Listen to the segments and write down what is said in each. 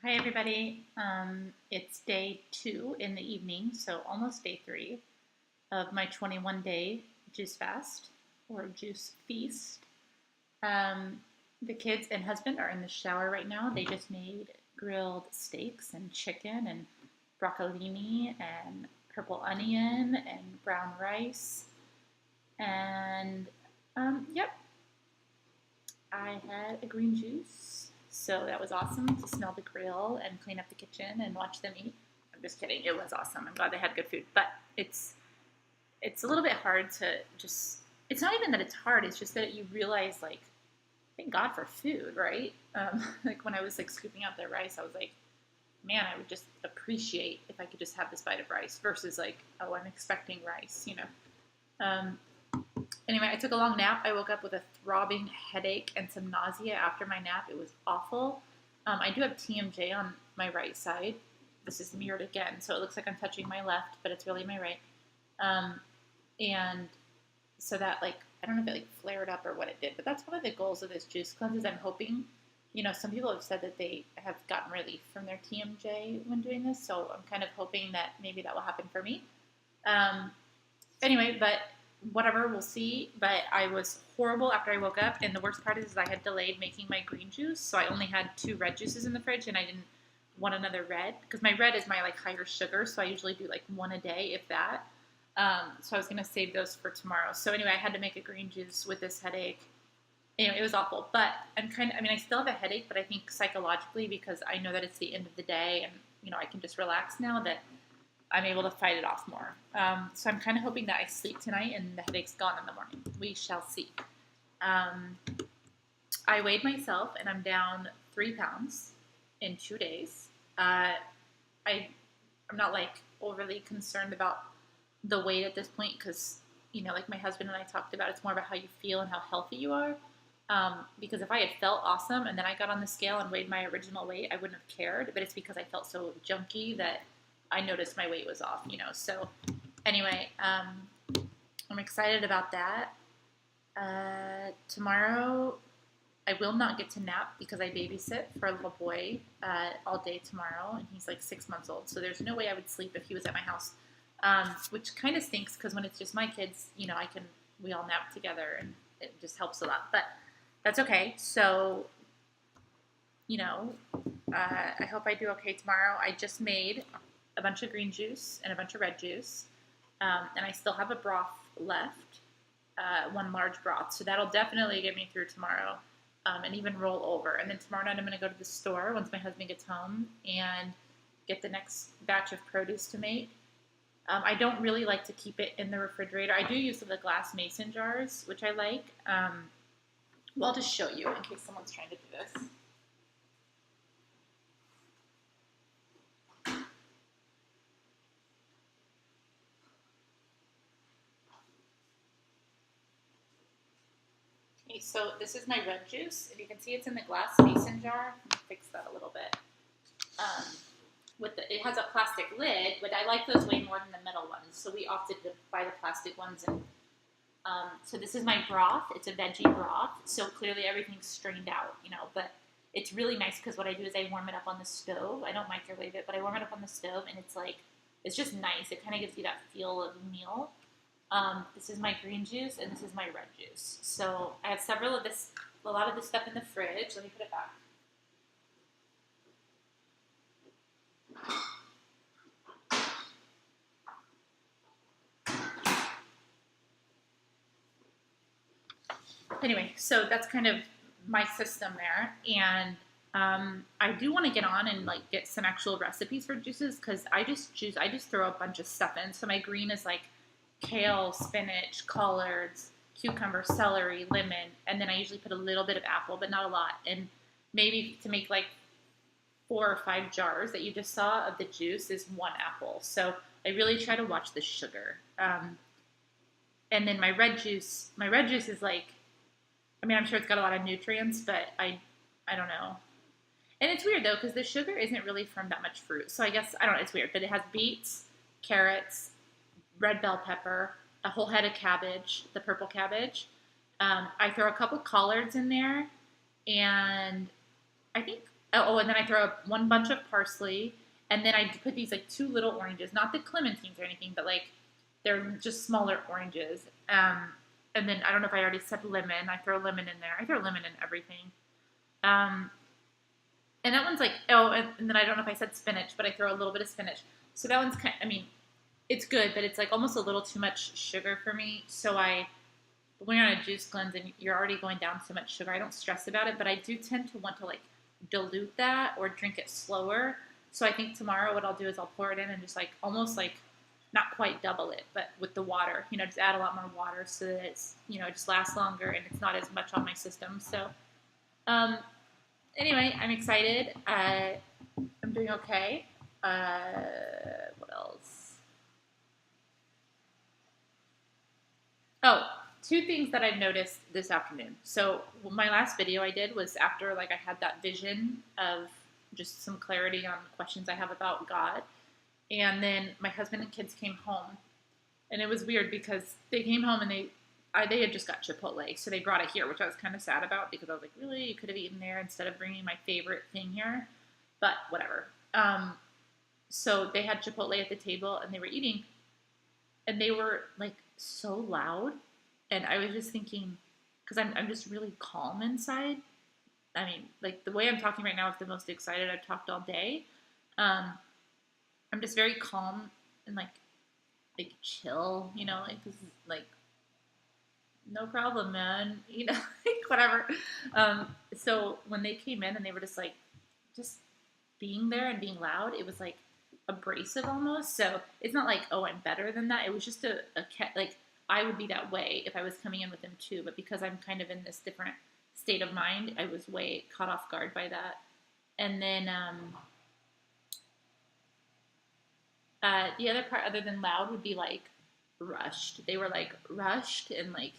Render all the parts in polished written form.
Hi, everybody. It's day 2 in the evening, so almost day 3 of my 21-day juice fast or juice feast. Um, the kids and husband are in the shower right now. They just made grilled steaks and chicken and broccolini and purple onion and brown rice. And yep, I had a green juice, so that was awesome to smell the grill and clean up the kitchen and watch them eat. I'm just kidding. It was awesome. I'm glad they had good food, but it's a little bit hard to just. It's not even that it's hard. It's just that you realize, like, thank God for food, right? Like when I was like scooping out their rice, I was like, man, I would just appreciate if I could just have this bite of rice versus like, oh, I'm expecting rice. Um, Anyway, I took a long nap. I woke up with a throbbing headache and some nausea after my nap. It was awful. I do have TMJ on my right side. This is mirrored again, so it looks like I'm touching my left, but it's really my right. Um, and so that, like, I don't know if it like flared up or what it did, but that's one of the goals of this juice cleanse. Is I'm hoping, some people have said that they have gotten relief from their TMJ when doing this, so I'm kind of hoping that maybe that will happen for me. Um, anyway, but whatever, we'll see. But I was horrible after I woke up, and the worst part is I had delayed making my green juice, so I only had 2 red juices in the fridge, and I didn't want another red because my red is my like higher sugar, so I usually do like one a day, if that. So I was gonna save those for tomorrow. So anyway, I had to make a green juice with this headache. It was awful, but I still have a headache, but I think psychologically because I know that it's the end of the day, and I can just relax now that I'm able to fight it off more. So I'm kind of hoping that I sleep tonight and the headache's gone in the morning. We shall see. Um, I weighed myself and I'm down 3 pounds in 2 days. I I'm not like overly concerned about the weight at this point because like my husband and I talked about, it's more about how you feel and how healthy you are. Because if I had felt awesome and then I got on the scale and weighed my original weight, I wouldn't have cared. But it's because I felt so junky that I noticed my weight was off. So anyway, I'm excited about that. Tomorrow, I will not get to nap because I babysit for a little boy all day tomorrow, and he's like 6 months old. So there's no way I would sleep if he was at my house, which kind of stinks because when it's just my kids, we all nap together, and it just helps a lot. But that's okay. So, you know, I hope I do okay tomorrow. I just made a bunch of green juice and a bunch of red juice, and I still have a broth left, one large broth. So that'll definitely get me through tomorrow, and even roll over. And then tomorrow night I'm going to go to the store once my husband gets home and get the next batch of produce to make. I don't really like to keep it in the refrigerator. I do use the glass mason jars, which I like. Well, I'll just show you in case someone's trying to do this. Okay, so this is my red juice. If you can see, it's in the glass mason jar. Let me fix that a little bit. Um, it has a plastic lid, but I like those way more than the metal ones. So we opted to buy the plastic ones. And so this is my broth. It's a veggie broth. So clearly everything's strained out. But it's really nice because what I do is I warm it up on the stove. I don't microwave it, but I warm it up on the stove, and it's just nice. It kind of gives you that feel of a meal. This is my green juice, and this is my red juice. So I have a lot of this stuff in the fridge. Let me put it back. Anyway, so that's kind of my system there, and I do want to get on and like get some actual recipes for juices because I just throw a bunch of stuff in. So my green is like kale, spinach, collards, cucumber, celery, lemon, and then I usually put a little bit of apple, but not a lot, and maybe to make like 4 or 5 jars that you just saw of the juice is one apple. So I really try to watch the sugar. And then my red juice is like, I'm sure it's got a lot of nutrients, but I don't know. And it's weird though because the sugar isn't really from that much fruit. So I guess I don't know. It's weird, but it has beets, carrots, red bell pepper, a whole head of cabbage, the purple cabbage. I throw a couple collards in there, and I think and then I throw up one bunch of parsley, and then I put these like two little oranges, not the clementines or anything, but like they're just smaller oranges. And then I don't know if I already said lemon. I throw lemon in there. I throw lemon in everything. Um, and that one's like, and then I don't know if I said spinach, but I throw a little bit of spinach. So that one's kind. I mean, it's good, but it's like almost a little too much sugar for me. So when you're on a juice cleanse and you're already going down so much sugar, I don't stress about it, but I do tend to want to like dilute that or drink it slower. So I think tomorrow what I'll do is I'll pour it in and just like almost like not quite double it, but with the water, just add a lot more water so that it's, it just lasts longer and it's not as much on my system. So, um, anyway, I'm excited. I'm doing okay. What else? Oh, two things that I've noticed this afternoon. So my last video I did was after like I had that vision of just some clarity on questions I have about God. And then my husband and kids came home. And it was weird because they came home and they had just got Chipotle. So they brought it here, which I was kind of sad about because I was like, really? You could have eaten there instead of bringing my favorite thing here? But whatever. So they had Chipotle at the table and they were eating. And they were like so loud. And I was just thinking, because I'm just really calm inside. I mean, like the way I'm talking right now is the most excited I've talked all day. Um, I'm just very calm and like chill, like this is like no problem, man, like whatever. So when they came in and they were just being there and being loud, it was like abrasive almost. So it's not like, oh, I'm better than that. It was just like I would be that way if I was coming in with them too. But because I'm kind of in this different state of mind, I was way caught off guard by that. And then the other part, other than loud, would be like rushed. They were like rushed and like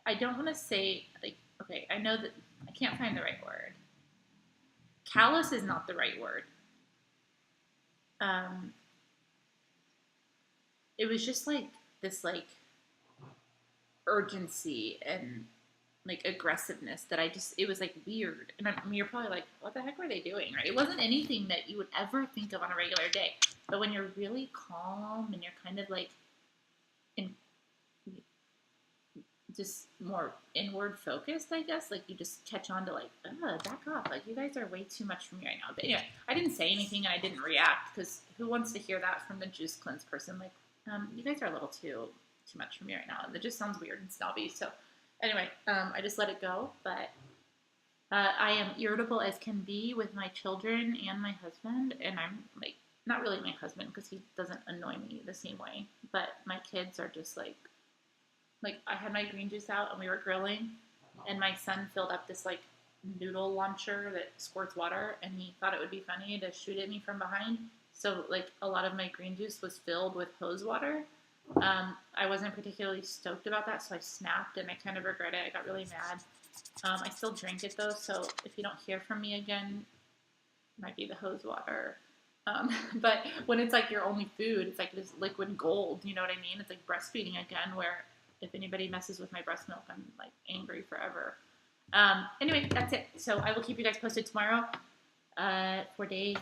I don't want to say like okay. I know that I can't find the right word. Callous is not the right word. Um, it was just like this like urgency and like aggressiveness that it was like weird. And I mean, you're probably like, what the heck were they doing? Right? It wasn't anything that you would ever think of on a regular day. But when you're really calm and you're kind of like in just more inward focused, I guess, like you just catch on to like, back off. Like you guys are way too much for me right now. But anyway, I didn't say anything and I didn't react because who wants to hear that from the juice cleanse person? Like, you guys are a little too much for me right now. And it just sounds weird and snobby. So anyway, I just let it go. But I am irritable as can be with my children and my husband. And I'm like, not really my husband because he doesn't annoy me the same way. But my kids are just like I had my green juice out and we were grilling. And my son filled up this like noodle launcher that squirts water. And he thought it would be funny to shoot at me from behind. So like a lot of my green juice was filled with hose water. I wasn't particularly stoked about that, so I snapped, and I kind of regret it. I got really mad. I still drank it, though, so if you don't hear from me again, it might be the hose water. But when it's like your only food, it's like this liquid gold, you know what I mean? It's like breastfeeding again, where if anybody messes with my breast milk, I'm like angry forever. Anyway, that's it. So I will keep you guys posted tomorrow for day